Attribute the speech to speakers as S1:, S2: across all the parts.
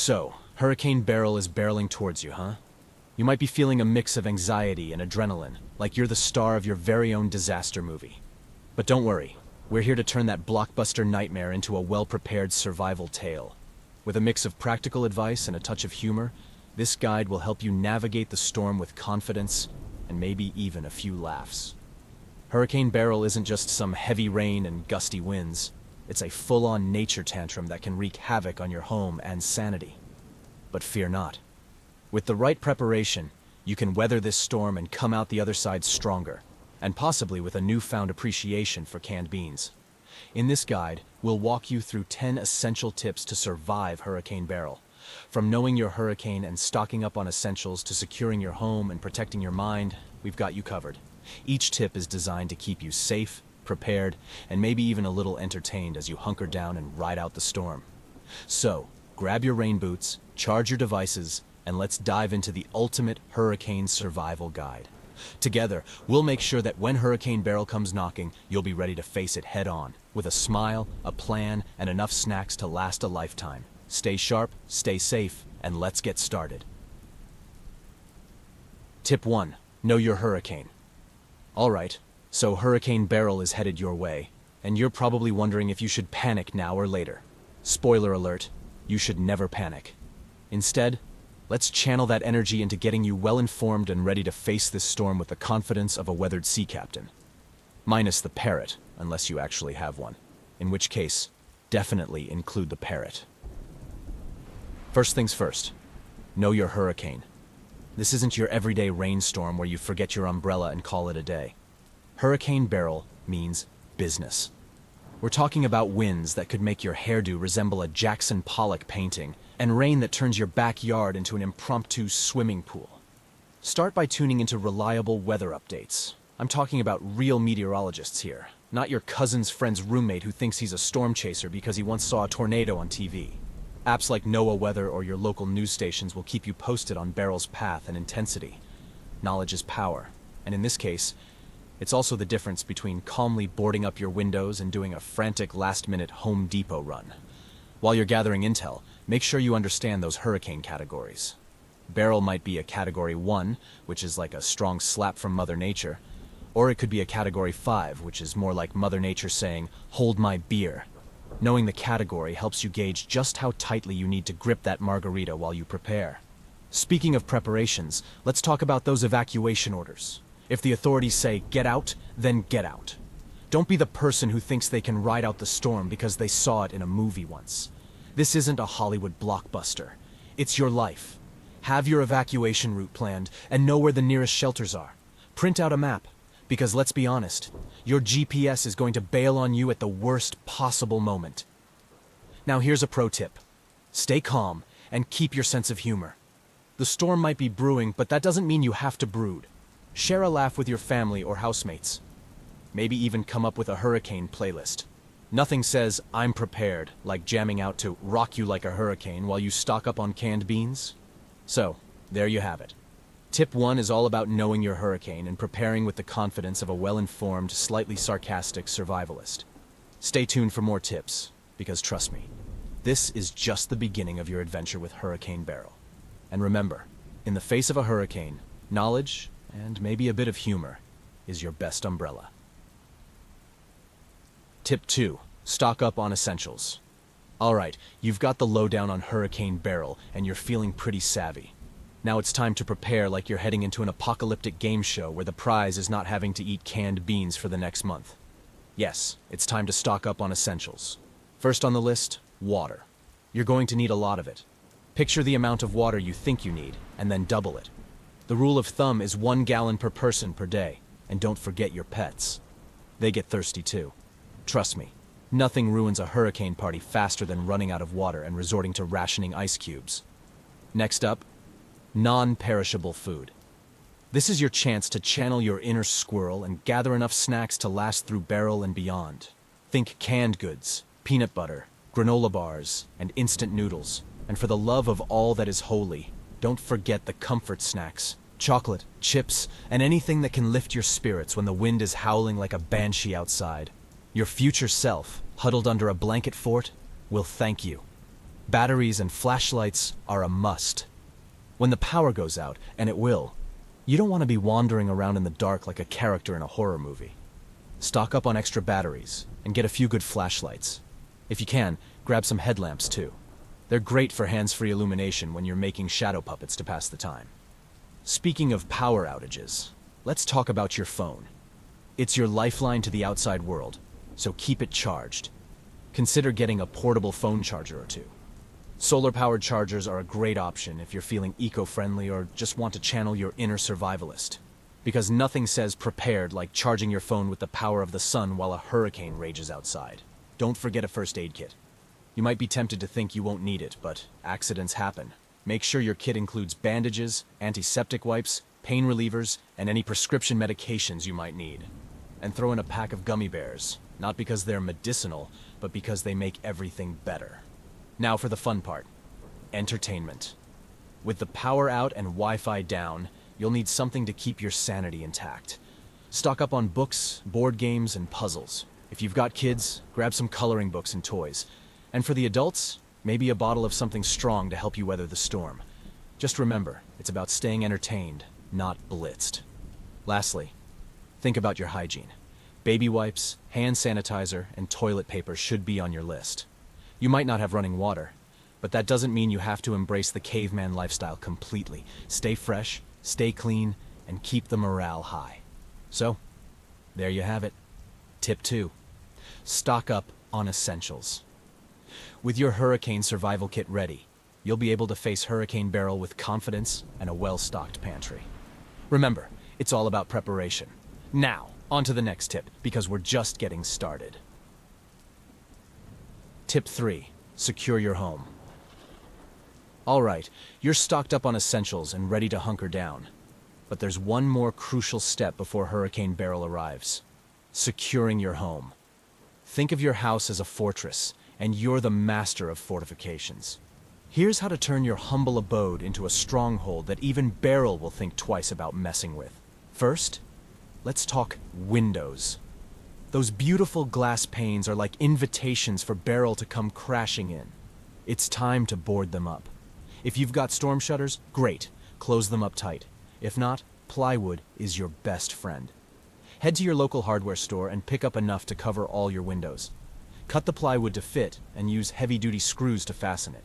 S1: So, Hurricane Beryl is barreling towards you, huh? You might be feeling a mix of anxiety and adrenaline, like you're the star of your very own disaster movie. But don't worry, we're here to turn that blockbuster nightmare into a well-prepared survival tale. With a mix of practical advice and a touch of humor, this guide will help you navigate the storm with confidence and maybe even a few laughs. Hurricane Beryl isn't just some heavy rain and gusty winds. It's a full-on nature tantrum that can wreak havoc on your home and sanity. But fear not. With the right preparation, you can weather this storm and come out the other side stronger, and possibly with a newfound appreciation for canned beans. In this guide, we'll walk you through 10 essential tips to survive Hurricane Beryl. From knowing your hurricane and stocking up on essentials to securing your home and protecting your mind, we've got you covered. Each tip is designed to keep you safe, prepared, and maybe even a little entertained as you hunker down and ride out the storm. So, grab your rain boots, charge your devices, and let's dive into the ultimate hurricane survival guide. Together, we'll make sure that when Hurricane Beryl comes knocking, you'll be ready to face it head on, with a smile, a plan, and enough snacks to last a lifetime. Stay sharp, stay safe, and let's get started. Tip 1. Know your hurricane. Alright, so Hurricane Beryl is headed your way, and you're probably wondering if you should panic now or later. Spoiler alert, you should never panic. Instead, let's channel that energy into getting you well-informed and ready to face this storm with the confidence of a weathered sea captain. Minus the parrot, unless you actually have one. In which case, definitely include the parrot. First things first, know your hurricane. This isn't your everyday rainstorm where you forget your umbrella and call it a day. Hurricane Beryl means business. We're talking about winds that could make your hairdo resemble a Jackson Pollock painting, and rain that turns your backyard into an impromptu swimming pool. Start by tuning into reliable weather updates. I'm talking about real meteorologists here, not your cousin's friend's roommate who thinks he's a storm chaser because he once saw a tornado on TV. Apps like NOAA Weather or your local news stations will keep you posted on Beryl's path and intensity. Knowledge is power, and in this case, it's also the difference between calmly boarding up your windows and doing a frantic last-minute Home Depot run. While you're gathering intel, make sure you understand those hurricane categories. Beryl might be a Category 1, which is like a strong slap from Mother Nature, or it could be a Category 5, which is more like Mother Nature saying, "Hold my beer." Knowing the category helps you gauge just how tightly you need to grip that margarita while you prepare. Speaking of preparations, let's talk about those evacuation orders. If the authorities say, "Get out," then get out. Don't be the person who thinks they can ride out the storm because they saw it in a movie once. This isn't a Hollywood blockbuster. It's your life. Have your evacuation route planned and know where the nearest shelters are. Print out a map, because let's be honest, your GPS is going to bail on you at the worst possible moment. Now here's a pro tip. Stay calm and keep your sense of humor. The storm might be brewing, but that doesn't mean you have to brood. Share a laugh with your family or housemates. Maybe even come up with a hurricane playlist. Nothing says, "I'm prepared," like jamming out to "Rock You Like a Hurricane" while you stock up on canned beans. So, there you have it. Tip 1 is all about knowing your hurricane and preparing with the confidence of a well-informed, slightly sarcastic survivalist. Stay tuned for more tips, because trust me, this is just the beginning of your adventure with Hurricane Beryl. And remember, in the face of a hurricane, knowledge, and maybe a bit of humor, is your best umbrella. Tip 2. Stock up on essentials. Alright, you've got the lowdown on Hurricane Beryl, and you're feeling pretty savvy. Now it's time to prepare like you're heading into an apocalyptic game show where the prize is not having to eat canned beans for the next month. Yes, it's time to stock up on essentials. First on the list, water. You're going to need a lot of it. Picture the amount of water you think you need, and then double it. The rule of thumb is 1 gallon per person per day, and don't forget your pets. They get thirsty too. Trust me, nothing ruins a hurricane party faster than running out of water and resorting to rationing ice cubes. Next up, non-perishable food. This is your chance to channel your inner squirrel and gather enough snacks to last through Beryl and beyond. Think canned goods, peanut butter, granola bars, and instant noodles. And for the love of all that is holy, don't forget the comfort snacks. Chocolate, chips, and anything that can lift your spirits when the wind is howling like a banshee outside. Your future self, huddled under a blanket fort, will thank you. Batteries and flashlights are a must. When the power goes out, and it will, you don't want to be wandering around in the dark like a character in a horror movie. Stock up on extra batteries and get a few good flashlights. If you can, grab some headlamps too. They're great for hands-free illumination when you're making shadow puppets to pass the time. Speaking of power outages, let's talk about your phone. It's your lifeline to the outside world, so keep it charged. Consider getting a portable phone charger or two. Solar-powered chargers are a great option if you're feeling eco-friendly or just want to channel your inner survivalist. Because nothing says prepared like charging your phone with the power of the sun while a hurricane rages outside. Don't forget a first aid kit. You might be tempted to think you won't need it, but accidents happen. Make sure your kit includes bandages, antiseptic wipes, pain relievers, and any prescription medications you might need. And throw in a pack of gummy bears, not because they're medicinal, but because they make everything better. Now for the fun part, entertainment. With the power out and Wi-Fi down, you'll need something to keep your sanity intact. Stock up on books, board games, and puzzles. If you've got kids, grab some coloring books and toys. And for the adults, maybe a bottle of something strong to help you weather the storm. Just remember, it's about staying entertained, not blitzed. Lastly, think about your hygiene. Baby wipes, hand sanitizer, and toilet paper should be on your list. You might not have running water, but that doesn't mean you have to embrace the caveman lifestyle completely. Stay fresh, stay clean, and keep the morale high. So, there you have it. Tip 2. Stock up on essentials. With your hurricane survival kit ready, you'll be able to face Hurricane Beryl with confidence and a well-stocked pantry. Remember, it's all about preparation. Now, on to the next tip, because we're just getting started. Tip 3. Secure your home. All right, you're stocked up on essentials and ready to hunker down. But there's one more crucial step before Hurricane Beryl arrives. Securing your home. Think of your house as a fortress, and you're the master of fortifications. Here's how to turn your humble abode into a stronghold that even Beryl will think twice about messing with. First, let's talk windows. Those beautiful glass panes are like invitations for Beryl to come crashing in. It's time to board them up. If you've got storm shutters, great, close them up tight. If not, plywood is your best friend. Head to your local hardware store and pick up enough to cover all your windows. Cut the plywood to fit and use heavy-duty screws to fasten it.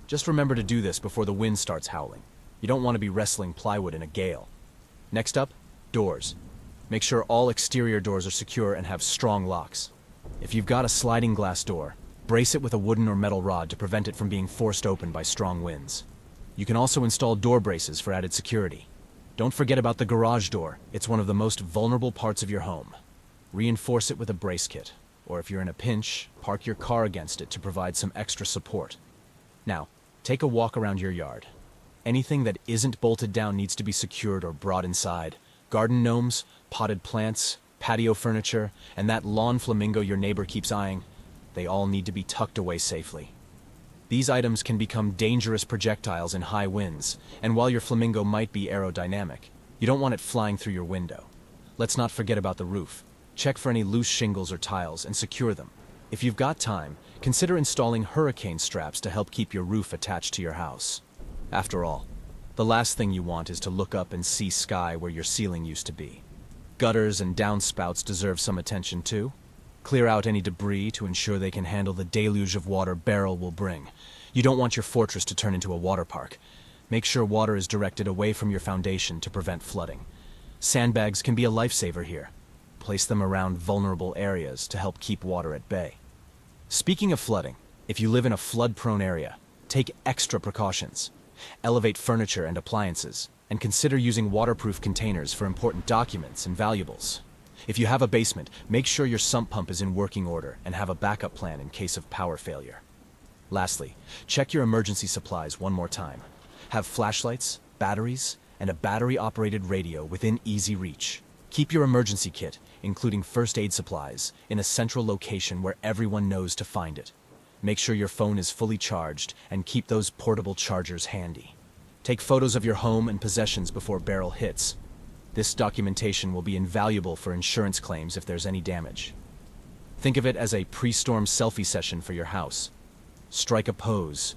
S1: Just remember to do this before the wind starts howling. You don't want to be wrestling plywood in a gale. Next up, doors. Make sure all exterior doors are secure and have strong locks. If you've got a sliding glass door, brace it with a wooden or metal rod to prevent it from being forced open by strong winds. You can also install door braces for added security. Don't forget about the garage door. It's one of the most vulnerable parts of your home. Reinforce it with a brace kit, or if you're in a pinch, park your car against it to provide some extra support. Now, take a walk around your yard. Anything that isn't bolted down needs to be secured or brought inside. Garden gnomes, potted plants, patio furniture, and that lawn flamingo your neighbor keeps eyeing, they all need to be tucked away safely. These items can become dangerous projectiles in high winds, and while your flamingo might be aerodynamic, you don't want it flying through your window. Let's not forget about the roof. Check for any loose shingles or tiles and secure them. If you've got time, consider installing hurricane straps to help keep your roof attached to your house. After all, the last thing you want is to look up and see sky where your ceiling used to be. Gutters and downspouts deserve some attention too. Clear out any debris to ensure they can handle the deluge of water Beryl will bring. You don't want your fortress to turn into a water park. Make sure water is directed away from your foundation to prevent flooding. Sandbags can be a lifesaver here. Place them around vulnerable areas to help keep water at bay. Speaking of flooding, if you live in a flood-prone area, take extra precautions. Elevate furniture and appliances, and consider using waterproof containers for important documents and valuables. If you have a basement, make sure your sump pump is in working order and have a backup plan in case of power failure. Lastly, check your emergency supplies one more time. Have flashlights, batteries, and a battery-operated radio within easy reach. Keep your emergency kit, including first aid supplies, in a central location where everyone knows to find it. Make sure your phone is fully charged and keep those portable chargers handy. Take photos of your home and possessions before Beryl hits. This documentation will be invaluable for insurance claims if there's any damage. Think of it as a pre-storm selfie session for your house. Strike a pose,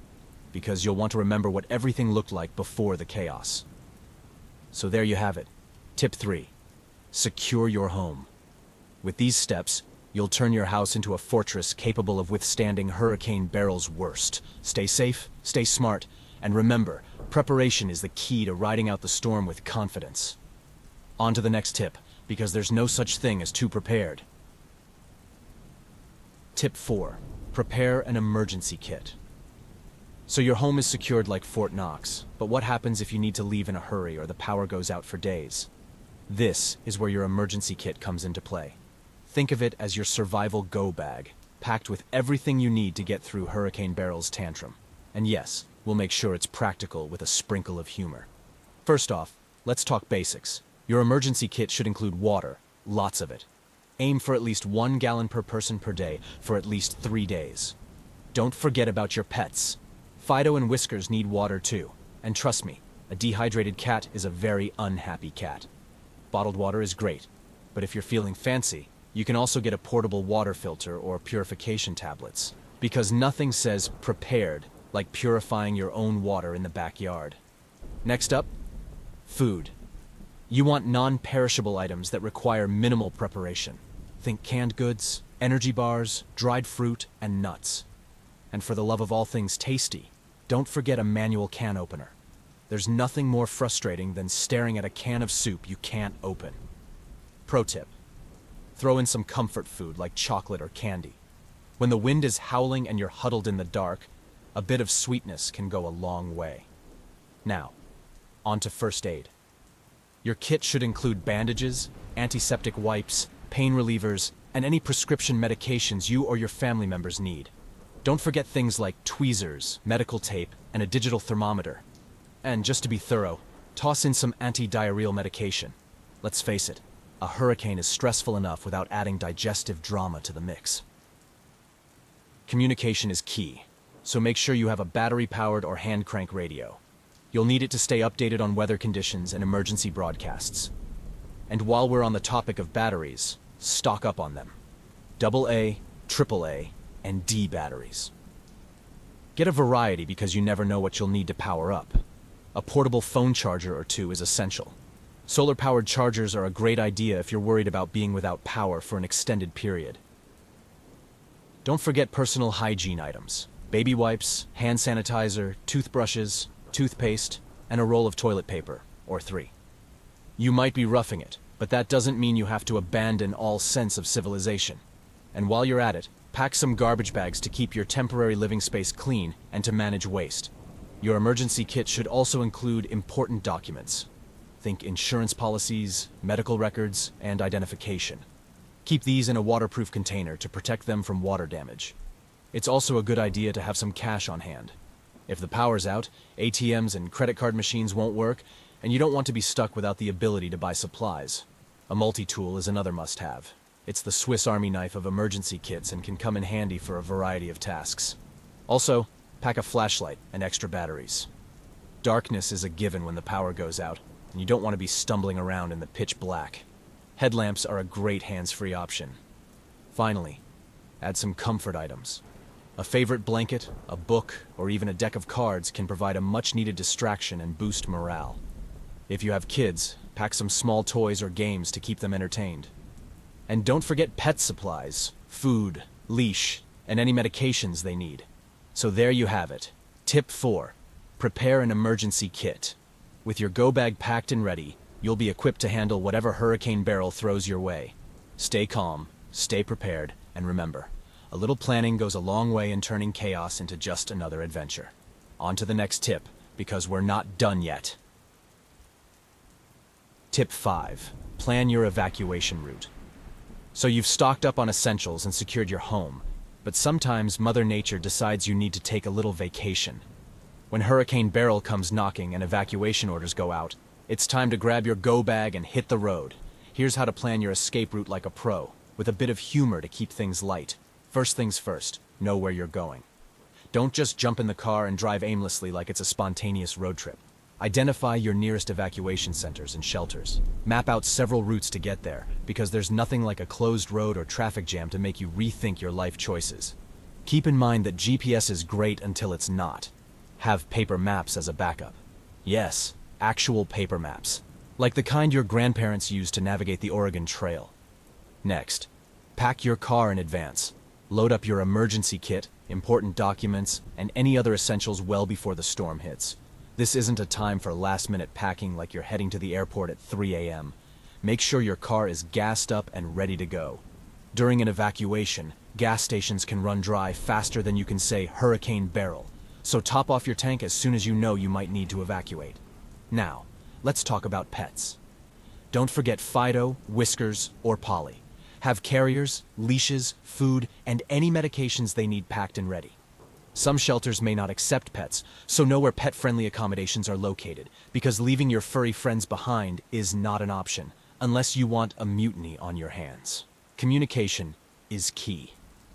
S1: because you'll want to remember what everything looked like before the chaos. So there you have it. Tip 3. Secure your home. With these steps, you'll turn your house into a fortress capable of withstanding Hurricane Beryl's worst. Stay safe, stay smart, and remember, preparation is the key to riding out the storm with confidence. On to the next tip, because there's no such thing as too prepared. Tip 4. Prepare an emergency kit. So your home is secured like Fort Knox, but what happens if you need to leave in a hurry or the power goes out for days? This is where your emergency kit comes into play. Think of it as your survival go bag, packed with everything you need to get through Hurricane Beryl's tantrum. And yes, we'll make sure it's practical with a sprinkle of humor. First off, let's talk basics. Your emergency kit should include water, lots of it. Aim for at least 1 gallon per person per day for at least 3 days. Don't forget about your pets. Fido and Whiskers need water too. And trust me, a dehydrated cat is a very unhappy cat. Bottled water is great, but if you're feeling fancy, you can also get a portable water filter or purification tablets, because nothing says prepared like purifying your own water in the backyard. Next up, food. You want non-perishable items that require minimal preparation. Think canned goods, energy bars, dried fruit, and nuts. And for the love of all things tasty, don't forget a manual can opener. There's nothing more frustrating than staring at a can of soup you can't open. Pro tip: throw in some comfort food like chocolate or candy. When the wind is howling and you're huddled in the dark, a bit of sweetness can go a long way. Now, on to first aid. Your kit should include bandages, antiseptic wipes, pain relievers, and any prescription medications you or your family members need. Don't forget things like tweezers, medical tape, and a digital thermometer. And just to be thorough, toss in some anti-diarrheal medication. Let's face it, a hurricane is stressful enough without adding digestive drama to the mix. Communication is key, so make sure you have a battery-powered or hand crank radio. You'll need it to stay updated on weather conditions and emergency broadcasts. And while we're on the topic of batteries, stock up on them. AA, AAA, and D batteries. Get a variety because you never know what you'll need to power up. A portable phone charger or two is essential. Solar-powered chargers are a great idea if you're worried about being without power for an extended period. Don't forget personal hygiene items. Baby wipes, hand sanitizer, toothbrushes, toothpaste, and a roll of toilet paper, or 3. You might be roughing it, but that doesn't mean you have to abandon all sense of civilization. And while you're at it, pack some garbage bags to keep your temporary living space clean and to manage waste. Your emergency kit should also include important documents. Think insurance policies, medical records, and identification. Keep these in a waterproof container to protect them from water damage. It's also a good idea to have some cash on hand. If the power's out, ATMs and credit card machines won't work, and you don't want to be stuck without the ability to buy supplies. A multi-tool is another must-have. It's the Swiss Army knife of emergency kits and can come in handy for a variety of tasks. Also, pack a flashlight and extra batteries. Darkness is a given when the power goes out, and you don't want to be stumbling around in the pitch black. Headlamps are a great hands-free option. Finally, add some comfort items. A favorite blanket, a book, or even a deck of cards can provide a much-needed distraction and boost morale. If you have kids, pack some small toys or games to keep them entertained. And don't forget pet supplies, food, leash, and any medications they need. So there you have it. Tip 4. Prepare an emergency kit. With your go bag packed and ready, you'll be equipped to handle whatever Hurricane Beryl throws your way. Stay calm, stay prepared, and remember, a little planning goes a long way in turning chaos into just another adventure. On to the next tip, because we're not done yet. Tip 5. Plan your evacuation route. So you've stocked up on essentials and secured your home, but sometimes Mother Nature decides you need to take a little vacation. When Hurricane Beryl comes knocking and evacuation orders go out, it's time to grab your go bag and hit the road. Here's how to plan your escape route like a pro, with a bit of humor to keep things light. First things first, know where you're going. Don't just jump in the car and drive aimlessly like it's a spontaneous road trip. Identify your nearest evacuation centers and shelters. Map out several routes to get there, because there's nothing like a closed road or traffic jam to make you rethink your life choices. Keep in mind that GPS is great until it's not. Have paper maps as a backup. Yes, actual paper maps, like the kind your grandparents used to navigate the Oregon Trail. Next, pack your car in advance. Load up your emergency kit, important documents, and any other essentials well before the storm hits. This isn't a time for last-minute packing like you're heading to the airport at 3 a.m. Make sure your car is gassed up and ready to go. During an evacuation, gas stations can run dry faster than you can say Hurricane Beryl, so top off your tank as soon as you know you might need to evacuate. Now, let's talk about pets. Don't forget Fido, Whiskers, or Polly. Have carriers, leashes, food, and any medications they need packed and ready. Some shelters may not accept pets, so know where pet-friendly accommodations are located, because leaving your furry friends behind is not an option, unless you want a mutiny on your hands. Communication is key.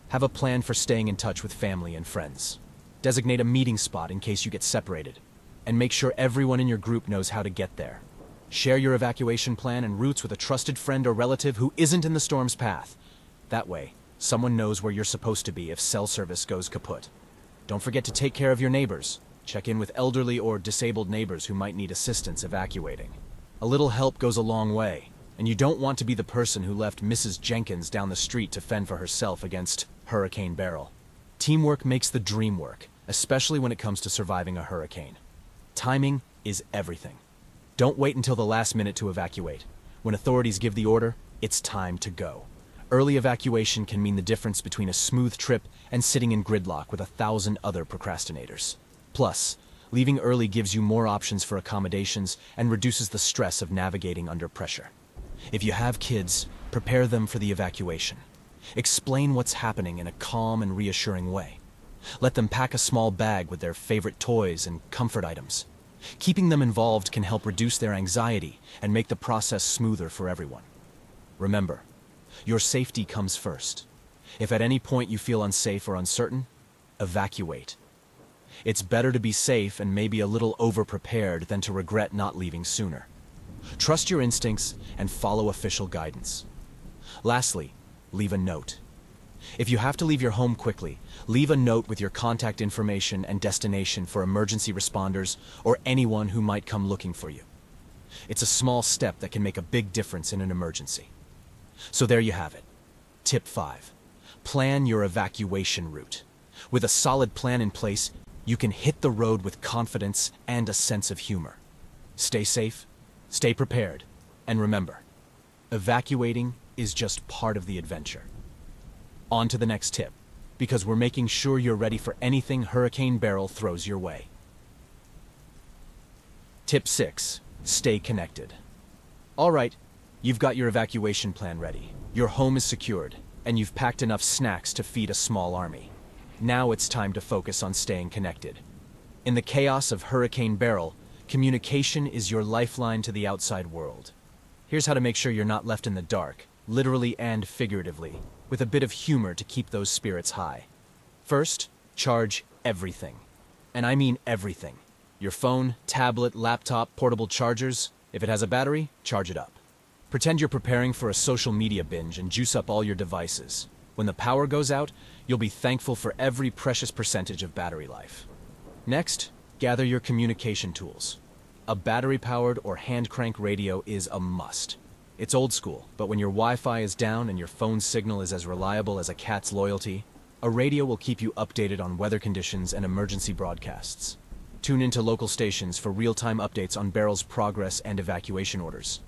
S1: Have a plan for staying in touch with family and friends. Designate a meeting spot in case you get separated, and make sure everyone in your group knows how to get there. Share your evacuation plan and routes with a trusted friend or relative who isn't in the storm's path. That way, someone knows where you're supposed to be if cell service goes kaput. Don't forget to take care of your neighbors. Check in with elderly or disabled neighbors who might need assistance evacuating. A little help goes a long way, and you don't want to be the person who left Mrs. Jenkins down the street to fend for herself against Hurricane Beryl. Teamwork makes the dream work, especially when it comes to surviving a hurricane. Timing is everything. Don't wait until the last minute to evacuate. When authorities give the order, it's time to go. Early evacuation can mean the difference between a smooth trip and sitting in gridlock with 1,000 other procrastinators. Plus, leaving early gives you more options for accommodations and reduces the stress of navigating under pressure. If you have kids, prepare them for the evacuation. Explain what's happening in a calm and reassuring way. Let them pack a small bag with their favorite toys and comfort items. Keeping them involved can help reduce their anxiety and make the process smoother for everyone. Remember, your safety comes first. If at any point you feel unsafe or uncertain, evacuate. It's better to be safe and maybe a little over-prepared than to regret not leaving sooner. Trust your instincts and follow official guidance. Lastly, leave a note. If you have to leave your home quickly, leave a note with your contact information and destination for emergency responders or anyone who might come looking for you. It's a small step that can make a big difference in an emergency. So there you have it. Tip 5. Plan your evacuation route. With a solid plan in place, you can hit the road with confidence and a sense of humor. Stay safe, stay prepared, and remember, evacuating is just part of the adventure. On to the next tip, because we're making sure you're ready for anything Hurricane Beryl throws your way. Tip 6. Stay connected. All right, you've got your evacuation plan ready, your home is secured, and you've packed enough snacks to feed a small army. Now it's time to focus on staying connected. In the chaos of Hurricane Beryl, communication is your lifeline to the outside world. Here's how to make sure you're not left in the dark, literally and figuratively, with a bit of humor to keep those spirits high. First, charge everything. And I mean everything. Your phone, tablet, laptop, portable chargers. If it has a battery, charge it up. Pretend you're preparing for a social media binge and juice up all your devices. When the power goes out, you'll be thankful for every precious percentage of battery life. Next, gather your communication tools. A battery-powered or hand-crank radio is a must. It's old school, but when your Wi-Fi is down and your phone's signal is as reliable as a cat's loyalty, a radio will keep you updated on weather conditions and emergency broadcasts. Tune into local stations for real-time updates on Beryl's progress and evacuation orders.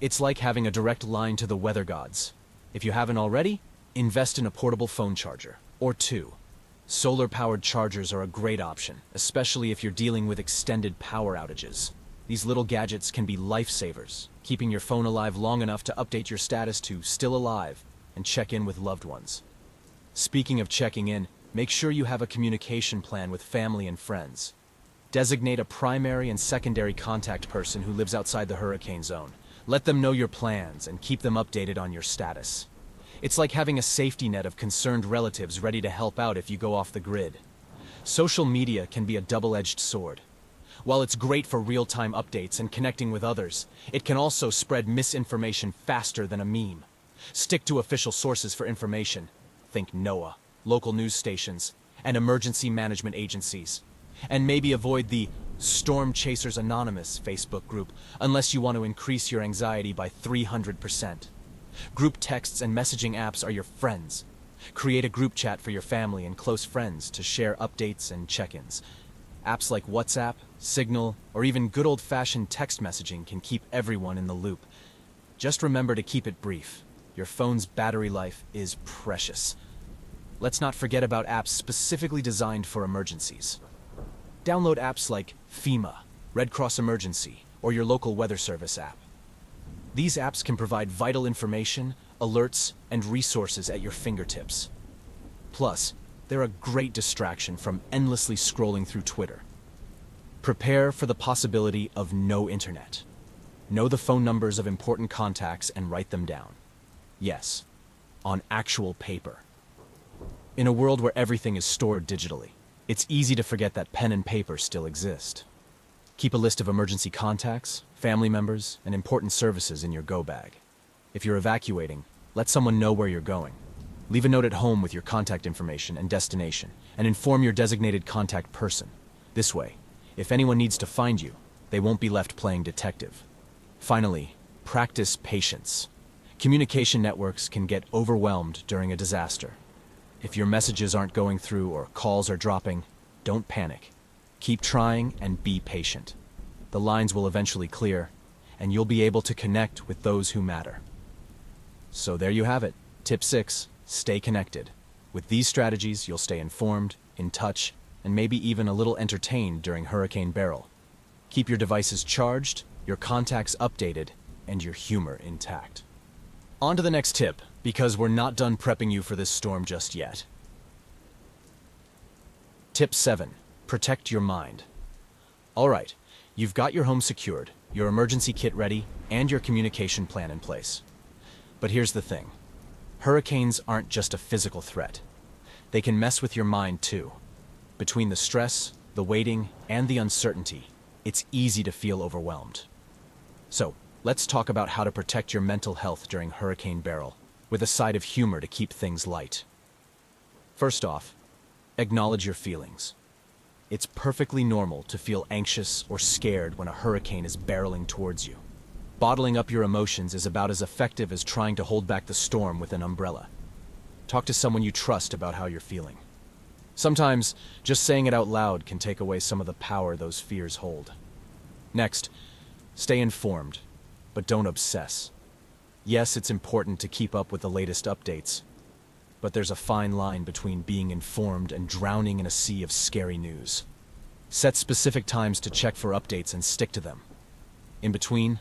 S1: It's like having a direct line to the weather gods. If you haven't already, invest in a portable phone charger, or two. Solar-powered chargers are a great option, especially if you're dealing with extended power outages. These little gadgets can be lifesavers, keeping your phone alive long enough to update your status to still alive and check in with loved ones. Speaking of checking in, make sure you have a communication plan with family and friends. Designate a primary and secondary contact person who lives outside the hurricane zone. Let them know your plans and keep them updated on your status. It's like having a safety net of concerned relatives ready to help out if you go off the grid. Social media can be a double-edged sword. While it's great for real-time updates and connecting with others, it can also spread misinformation faster than a meme. Stick to official sources for information. Think NOAA, local news stations, and emergency management agencies. And maybe avoid the Storm Chasers Anonymous Facebook group unless you want to increase your anxiety by 300%. Group texts and messaging apps are your friends. Create a group chat for your family and close friends to share updates and check-ins. Apps like WhatsApp, Signal, or even good old-fashioned text messaging can keep everyone in the loop. Just remember to keep it brief. Your phone's battery life is precious. Let's not forget about apps specifically designed for emergencies. Download apps like FEMA, Red Cross Emergency, or your local weather service app. These apps can provide vital information, alerts, and resources at your fingertips. Plus, they're a great distraction from endlessly scrolling through Twitter. Prepare for the possibility of no internet. Know the phone numbers of important contacts and write them down. Yes, on actual paper. In a world where everything is stored digitally, it's easy to forget that pen and paper still exist. Keep a list of emergency contacts, family members, and important services in your go bag. If you're evacuating, let someone know where you're going. Leave a note at home with your contact information and destination, and inform your designated contact person. This way, if anyone needs to find you, they won't be left playing detective. Finally, practice patience. Communication networks can get overwhelmed during a disaster. If your messages aren't going through or calls are dropping, don't panic. Keep trying and be patient. The lines will eventually clear, and you'll be able to connect with those who matter. So there you have it. Tip 6, stay connected. With these strategies, you'll stay informed, in touch, and maybe even a little entertained during Hurricane Beryl. Keep your devices charged, your contacts updated, and your humor intact. On to the next tip, because we're not done prepping you for this storm just yet. Tip 7, protect your mind. All right, you've got your home secured, your emergency kit ready, and your communication plan in place. But here's the thing. Hurricanes aren't just a physical threat. They can mess with your mind too. Between the stress, the waiting, and the uncertainty, it's easy to feel overwhelmed. So, let's talk about how to protect your mental health during Hurricane Beryl, with a side of humor to keep things light. First off, acknowledge your feelings. It's perfectly normal to feel anxious or scared when a hurricane is barreling towards you. Bottling up your emotions is about as effective as trying to hold back the storm with an umbrella. Talk to someone you trust about how you're feeling. Sometimes, just saying it out loud can take away some of the power those fears hold. Next, stay informed, but don't obsess. Yes, it's important to keep up with the latest updates, but there's a fine line between being informed and drowning in a sea of scary news. Set specific times to check for updates and stick to them. In between,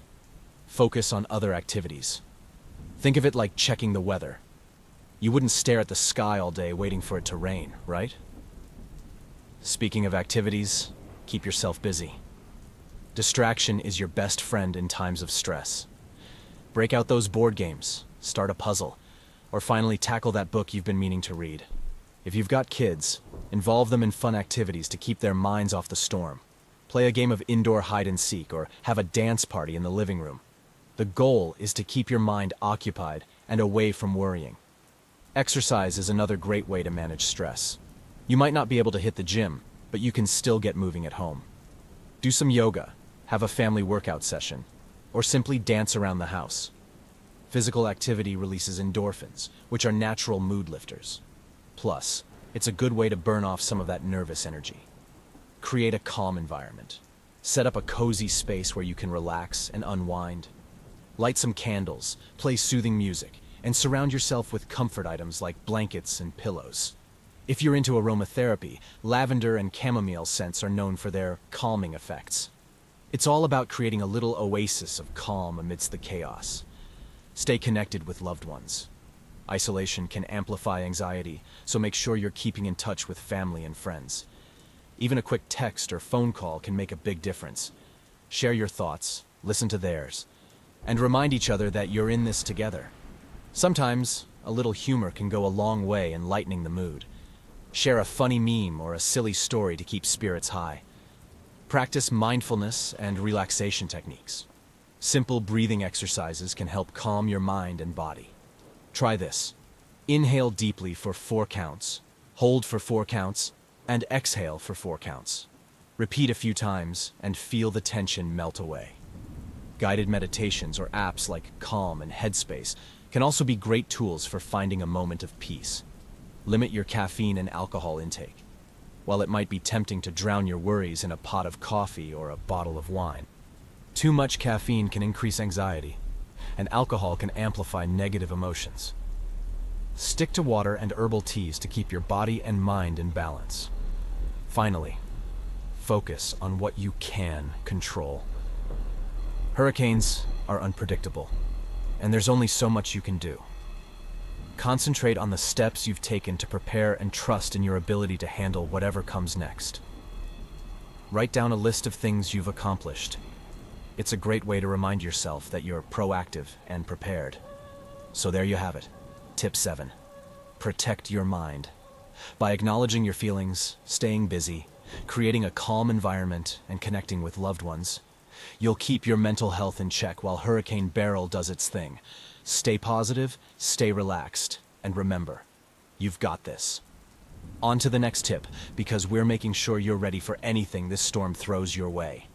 S1: focus on other activities. Think of it like checking the weather. You wouldn't stare at the sky all day waiting for it to rain, right? Speaking of activities, keep yourself busy. Distraction is your best friend in times of stress. Break out those board games, start a puzzle, or finally tackle that book you've been meaning to read. If you've got kids, involve them in fun activities to keep their minds off the storm. Play a game of indoor hide and seek or have a dance party in the living room. The goal is to keep your mind occupied and away from worrying. Exercise is another great way to manage stress. You might not be able to hit the gym, but you can still get moving at home. Do some yoga, have a family workout session, or simply dance around the house. Physical activity releases endorphins, which are natural mood lifters. Plus, it's a good way to burn off some of that nervous energy. Create a calm environment. Set up a cozy space where you can relax and unwind. Light some candles, play soothing music, and surround yourself with comfort items like blankets and pillows. If you're into aromatherapy, lavender and chamomile scents are known for their calming effects. It's all about creating a little oasis of calm amidst the chaos. Stay connected with loved ones. Isolation can amplify anxiety, so make sure you're keeping in touch with family and friends. Even a quick text or phone call can make a big difference. Share your thoughts, listen to theirs, and remind each other that you're in this together. Sometimes, a little humor can go a long way in lightening the mood. Share a funny meme or a silly story to keep spirits high. Practice mindfulness and relaxation techniques. Simple breathing exercises can help calm your mind and body. Try this. Inhale deeply for 4 counts, hold for 4 counts, and exhale for 4 counts. Repeat a few times and feel the tension melt away. Guided meditations or apps like Calm and Headspace can also be great tools for finding a moment of peace. Limit your caffeine and alcohol intake. While it might be tempting to drown your worries in a pot of coffee or a bottle of wine, too much caffeine can increase anxiety, and alcohol can amplify negative emotions. Stick to water and herbal teas to keep your body and mind in balance. Finally, focus on what you can control. Hurricanes are unpredictable, and there's only so much you can do. Concentrate on the steps you've taken to prepare and trust in your ability to handle whatever comes next. Write down a list of things you've accomplished. It's a great way to remind yourself that you're proactive and prepared. So there you have it. Tip 7. Protect your mind. By acknowledging your feelings, staying busy, creating a calm environment, and connecting with loved ones, you'll keep your mental health in check while Hurricane Beryl does its thing. Stay positive, stay relaxed, and remember, you've got this. On to the next tip, because we're making sure you're ready for anything this storm throws your way.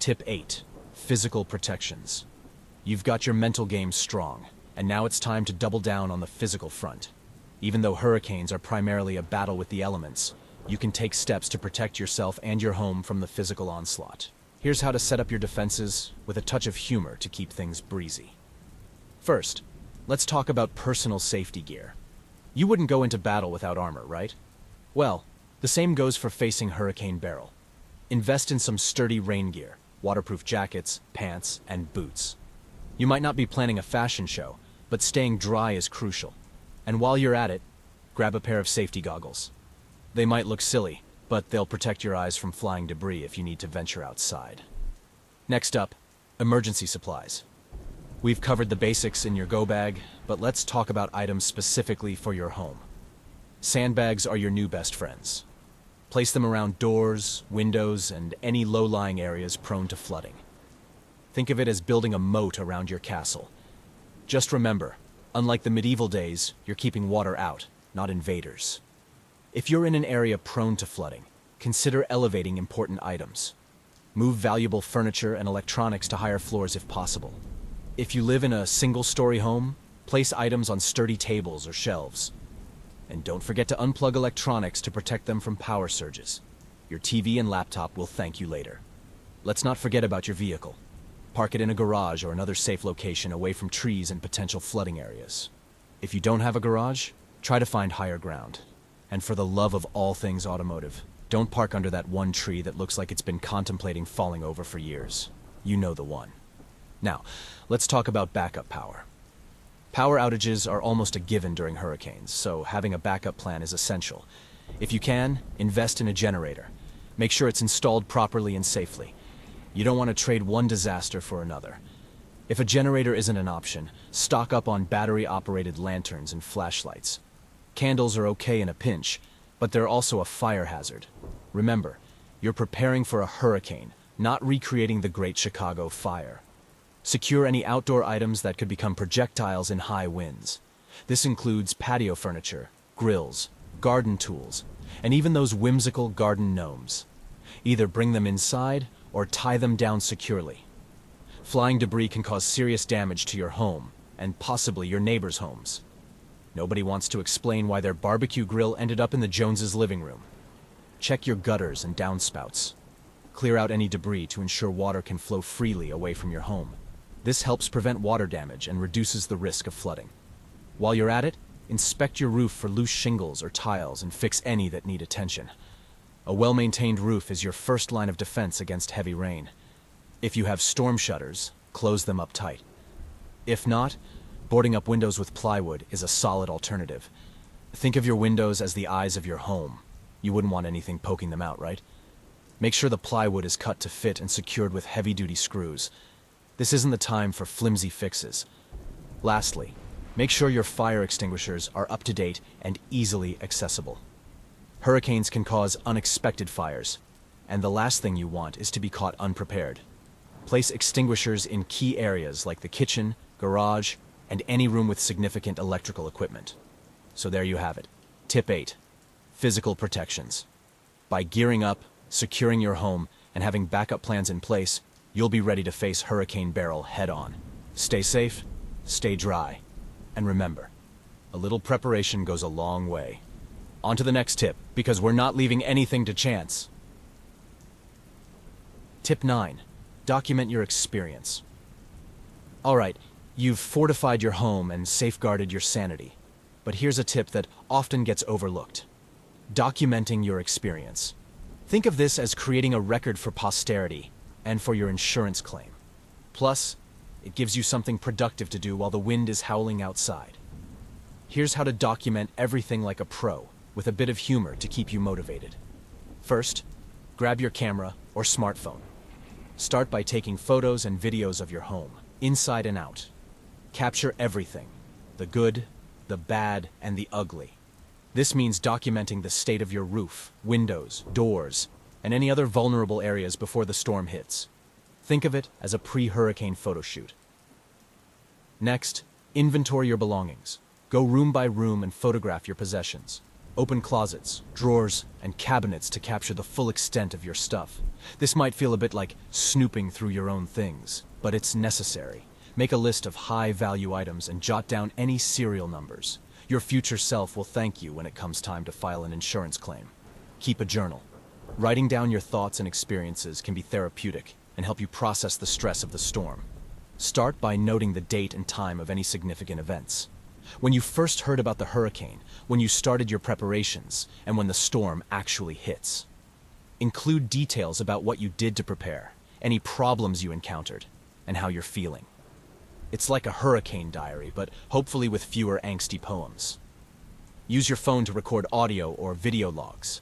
S1: Tip 8. Physical protections. You've got your mental game strong, and now it's time to double down on the physical front. Even though hurricanes are primarily a battle with the elements, you can take steps to protect yourself and your home from the physical onslaught. Here's how to set up your defenses with a touch of humor to keep things breezy. First, let's talk about personal safety gear. You wouldn't go into battle without armor, right? Well, the same goes for facing Hurricane Beryl. Invest in some sturdy rain gear, waterproof jackets, pants, and boots. You might not be planning a fashion show, but staying dry is crucial. And while you're at it, grab a pair of safety goggles. They might look silly, but they'll protect your eyes from flying debris if you need to venture outside. Next up, emergency supplies. We've covered the basics in your go bag, but let's talk about items specifically for your home. Sandbags are your new best friends. Place them around doors, windows, and any low-lying areas prone to flooding. Think of it as building a moat around your castle. Just remember, unlike the medieval days, you're keeping water out, not invaders. If you're in an area prone to flooding, consider elevating important items. Move valuable furniture and electronics to higher floors if possible. If you live in a single-story home, place items on sturdy tables or shelves. And don't forget to unplug electronics to protect them from power surges. Your TV and laptop will thank you later. Let's not forget about your vehicle. Park it in a garage or another safe location away from trees and potential flooding areas. If you don't have a garage, try to find higher ground. And for the love of all things automotive, don't park under that one tree that looks like it's been contemplating falling over for years. You know the one. Now, let's talk about backup power. Power outages are almost a given during hurricanes, so having a backup plan is essential. If you can, invest in a generator. Make sure it's installed properly and safely. You don't want to trade one disaster for another. If a generator isn't an option, stock up on battery-operated lanterns and flashlights. Candles are okay in a pinch, but they're also a fire hazard. Remember, you're preparing for a hurricane, not recreating the Great Chicago Fire. Secure any outdoor items that could become projectiles in high winds. This includes patio furniture, grills, garden tools, and even those whimsical garden gnomes. Either bring them inside or tie them down securely. Flying debris can cause serious damage to your home, and possibly your neighbors' homes. Nobody wants to explain why their barbecue grill ended up in the Joneses' living room. Check your gutters and downspouts. Clear out any debris to ensure water can flow freely away from your home. This helps prevent water damage and reduces the risk of flooding. While you're at it, inspect your roof for loose shingles or tiles and fix any that need attention. A well-maintained roof is your first line of defense against heavy rain. If you have storm shutters, close them up tight. If not, boarding up windows with plywood is a solid alternative. Think of your windows as the eyes of your home. You wouldn't want anything poking them out, right? Make sure the plywood is cut to fit and secured with heavy-duty screws. This isn't the time for flimsy fixes. Lastly, make sure your fire extinguishers are up to date and easily accessible. Hurricanes can cause unexpected fires, and the last thing you want is to be caught unprepared. Place extinguishers in key areas like the kitchen, garage, and any room with significant electrical equipment. So there you have it. Tip 8. Physical protections. By gearing up, securing your home, and having backup plans in place, you'll be ready to face Hurricane Beryl head-on. Stay safe, stay dry, and remember, a little preparation goes a long way. On to the next tip, because we're not leaving anything to chance. Tip 9. Document your experience. Alright, you've fortified your home and safeguarded your sanity. But here's a tip that often gets overlooked. Documenting your experience. Think of this as creating a record for posterity and for your insurance claim. Plus, it gives you something productive to do while the wind is howling outside. Here's how to document everything like a pro, with a bit of humor to keep you motivated. First, grab your camera or smartphone. Start by taking photos and videos of your home, inside and out. Capture everything, the good, the bad, and the ugly. This means documenting the state of your roof, windows, doors, and any other vulnerable areas before the storm hits. Think of it as a pre-hurricane photo shoot. Next, inventory your belongings. Go room by room and photograph your possessions. Open closets, drawers, and cabinets to capture the full extent of your stuff. This might feel a bit like snooping through your own things, but it's necessary. Make a list of high-value items and jot down any serial numbers. Your future self will thank you when it comes time to file an insurance claim. Keep a journal. Writing down your thoughts and experiences can be therapeutic and help you process the stress of the storm. Start by noting the date and time of any significant events. When you first heard about the hurricane, when you started your preparations, and when the storm actually hits. Include details about what you did to prepare, any problems you encountered, and how you're feeling. It's like a hurricane diary, but hopefully with fewer angsty poems. Use your phone to record audio or video logs.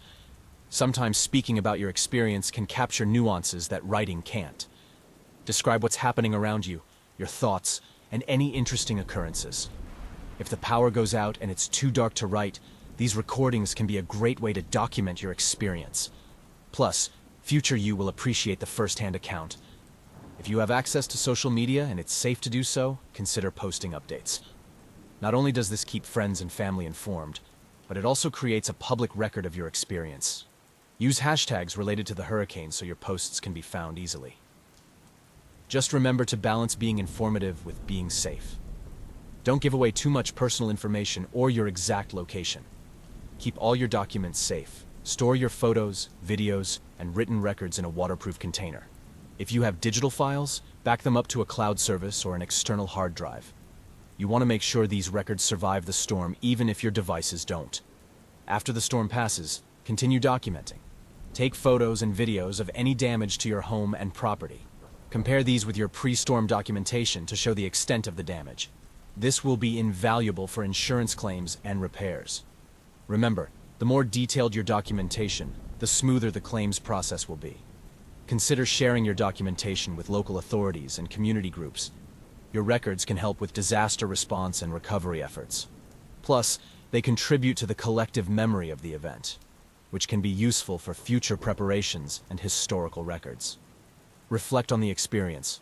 S1: Sometimes speaking about your experience can capture nuances that writing can't. Describe what's happening around you, your thoughts, and any interesting occurrences. If the power goes out and it's too dark to write, these recordings can be a great way to document your experience. Plus, future you will appreciate the first-hand account. If you have access to social media and it's safe to do so, consider posting updates. Not only does this keep friends and family informed, but it also creates a public record of your experience. Use hashtags related to the hurricane so your posts can be found easily. Just remember to balance being informative with being safe. Don't give away too much personal information or your exact location. Keep all your documents safe. Store your photos, videos, and written records in a waterproof container. If you have digital files, back them up to a cloud service or an external hard drive. You want to make sure these records survive the storm even if your devices don't. After the storm passes, continue documenting. Take photos and videos of any damage to your home and property. Compare these with your pre-storm documentation to show the extent of the damage. This will be invaluable for insurance claims and repairs. Remember, the more detailed your documentation, the smoother the claims process will be. Consider sharing your documentation with local authorities and community groups. Your records can help with disaster response and recovery efforts. Plus, they contribute to the collective memory of the event, which can be useful for future preparations and historical records. Reflect on the experience.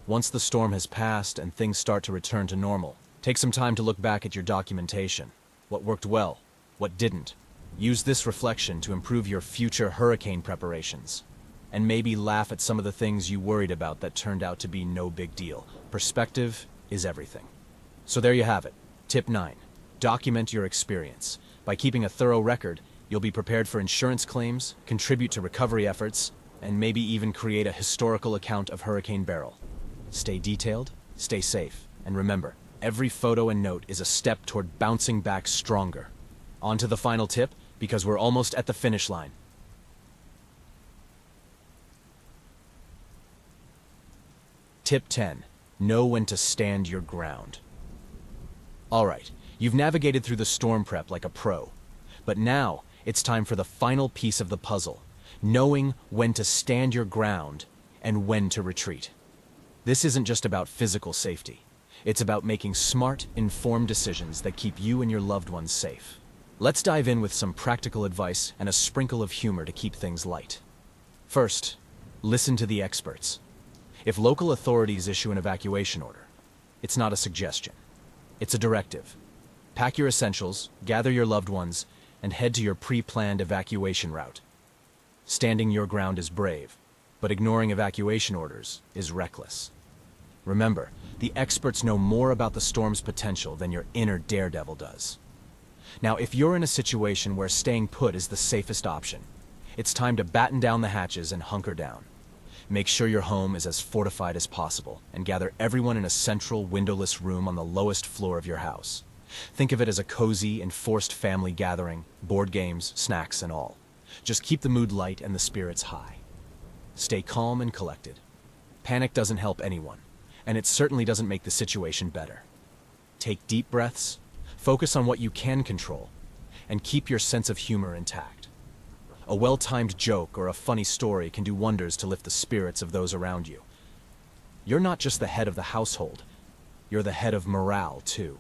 S1: Once the storm has passed and things start to return to normal, take some time to look back at your documentation. What worked well, what didn't. Use this reflection to improve your future hurricane preparations. And maybe laugh at some of the things you worried about that turned out to be no big deal. Perspective is everything. So there you have it. Tip 9. Document your experience. By keeping a thorough record, you'll be prepared for insurance claims, contribute to recovery efforts, and maybe even create a historical account of Hurricane Beryl. Stay detailed, stay safe, and remember, every photo and note is a step toward bouncing back stronger. On to the final tip, because we're almost at the finish line. Tip 10. Know when to stand your ground. Alright, you've navigated through the storm prep like a pro. But now, it's time for the final piece of the puzzle. Knowing when to stand your ground and when to retreat. This isn't just about physical safety. It's about making smart, informed decisions that keep you and your loved ones safe. Let's dive in with some practical advice and a sprinkle of humor to keep things light. First, listen to the experts. If local authorities issue an evacuation order, it's not a suggestion. It's a directive. Pack your essentials, gather your loved ones, and head to your pre-planned evacuation route. Standing your ground is brave, but ignoring evacuation orders is reckless. Remember, the experts know more about the storm's potential than your inner daredevil does. Now, if you're in a situation where staying put is the safest option, it's time to batten down the hatches and hunker down. Make sure your home is as fortified as possible and gather everyone in a central, windowless room on the lowest floor of your house. Think of it as a cozy, enforced family gathering, board games, snacks, and all. Just keep the mood light and the spirits high. Stay calm and collected. Panic doesn't help anyone, and it certainly doesn't make the situation better. Take deep breaths, focus on what you can control, and keep your sense of humor intact. A well-timed joke or a funny story can do wonders to lift the spirits of those around you. You're not just the head of the household, you're the head of morale, too.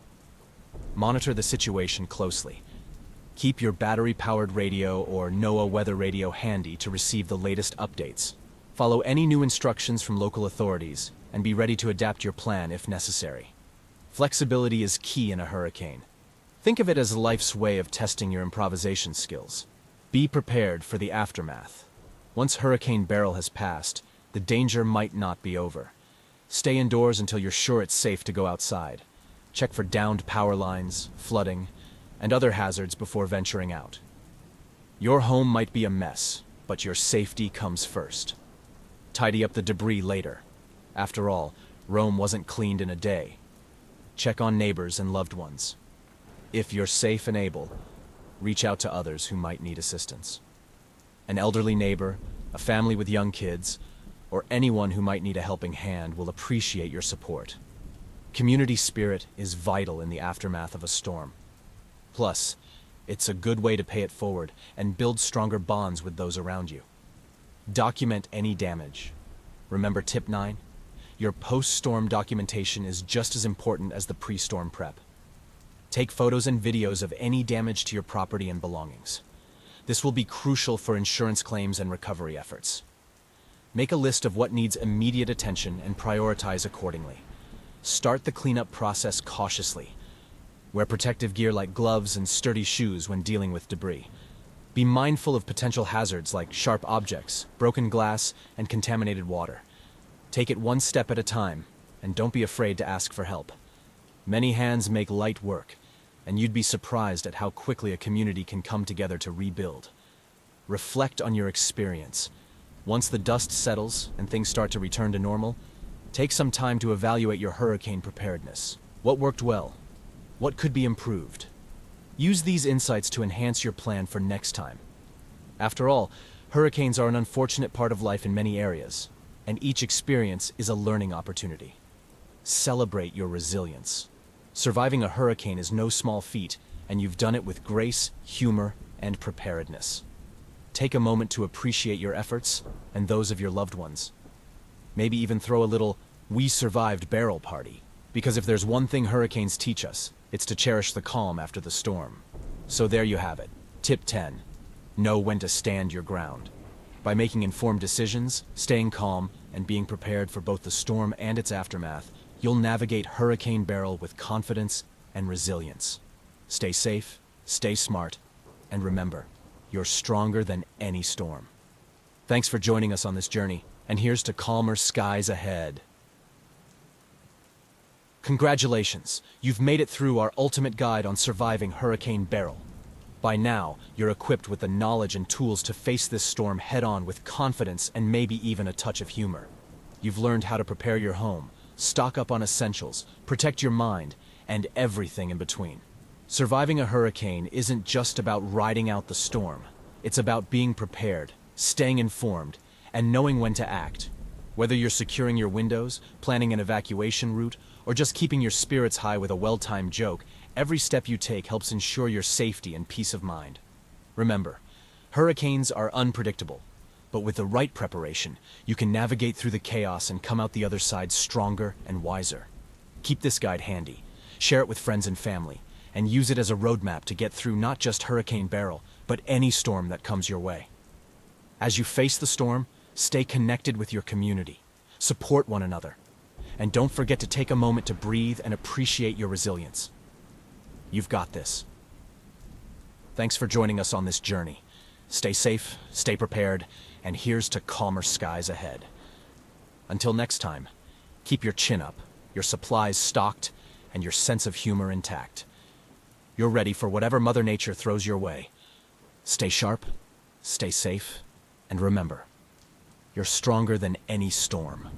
S1: Monitor the situation closely. Keep your battery-powered radio or NOAA weather radio handy to receive the latest updates. Follow any new instructions from local authorities and be ready to adapt your plan if necessary. Flexibility is key in a hurricane. Think of it as life's way of testing your improvisation skills. Be prepared for the aftermath. Once Hurricane Beryl has passed, the danger might not be over. Stay indoors until you're sure it's safe to go outside. Check for downed power lines, flooding, and other hazards before venturing out. Your home might be a mess, but your safety comes first. Tidy up the debris later. After all, Rome wasn't cleaned in a day. Check on neighbors and loved ones. If you're safe and able, reach out to others who might need assistance. An elderly neighbor, a family with young kids, or anyone who might need a helping hand will appreciate your support. Community spirit is vital in the aftermath of a storm. Plus, it's a good way to pay it forward and build stronger bonds with those around you. Document any damage. Remember tip 9? Your post-storm documentation is just as important as the pre-storm prep. Take photos and videos of any damage to your property and belongings. This will be crucial for insurance claims and recovery efforts. Make a list of what needs immediate attention and prioritize accordingly. Start the cleanup process cautiously. Wear protective gear like gloves and sturdy shoes when dealing with debris. Be mindful of potential hazards like sharp objects, broken glass, and contaminated water. Take it one step at a time, and don't be afraid to ask for help. Many hands make light work, and you'd be surprised at how quickly a community can come together to rebuild. Reflect on your experience. Once the dust settles and things start to return to normal, take some time to evaluate your hurricane preparedness. What worked well? What could be improved? Use these insights to enhance your plan for next time. After all, hurricanes are an unfortunate part of life in many areas, and each experience is a learning opportunity. Celebrate your resilience. Surviving a hurricane is no small feat, and you've done it with grace, humor, and preparedness. Take a moment to appreciate your efforts and those of your loved ones. Maybe even throw a little "We Survived" Beryl party, because if there's one thing hurricanes teach us, it's to cherish the calm after the storm. So there you have it. Tip 10. Know when to stand your ground. By making informed decisions, staying calm, and being prepared for both the storm and its aftermath, you'll navigate Hurricane Beryl with confidence and resilience. Stay safe, stay smart, and remember, you're stronger than any storm. Thanks for joining us on this journey, and here's to calmer skies ahead. Congratulations, you've made it through our ultimate guide on surviving Hurricane Beryl. By now, you're equipped with the knowledge and tools to face this storm head-on with confidence and maybe even a touch of humor. You've learned how to prepare your home, stock up on essentials, protect your mind, and everything in between. Surviving a hurricane isn't just about riding out the storm. It's about being prepared, staying informed, and knowing when to act. Whether you're securing your windows, planning an evacuation route, or just keeping your spirits high with a well-timed joke, every step you take helps ensure your safety and peace of mind. Remember, hurricanes are unpredictable, but with the right preparation, you can navigate through the chaos and come out the other side stronger and wiser. Keep this guide handy, share it with friends and family, and use it as a roadmap to get through not just Hurricane Beryl, but any storm that comes your way. As you face the storm, stay connected with your community, support one another, and don't forget to take a moment to breathe and appreciate your resilience. You've got this. Thanks for joining us on this journey. Stay safe, stay prepared, and here's to calmer skies ahead. Until next time, keep your chin up, your supplies stocked, and your sense of humor intact. You're ready for whatever Mother Nature throws your way. Stay sharp, stay safe, and remember, you're stronger than any storm.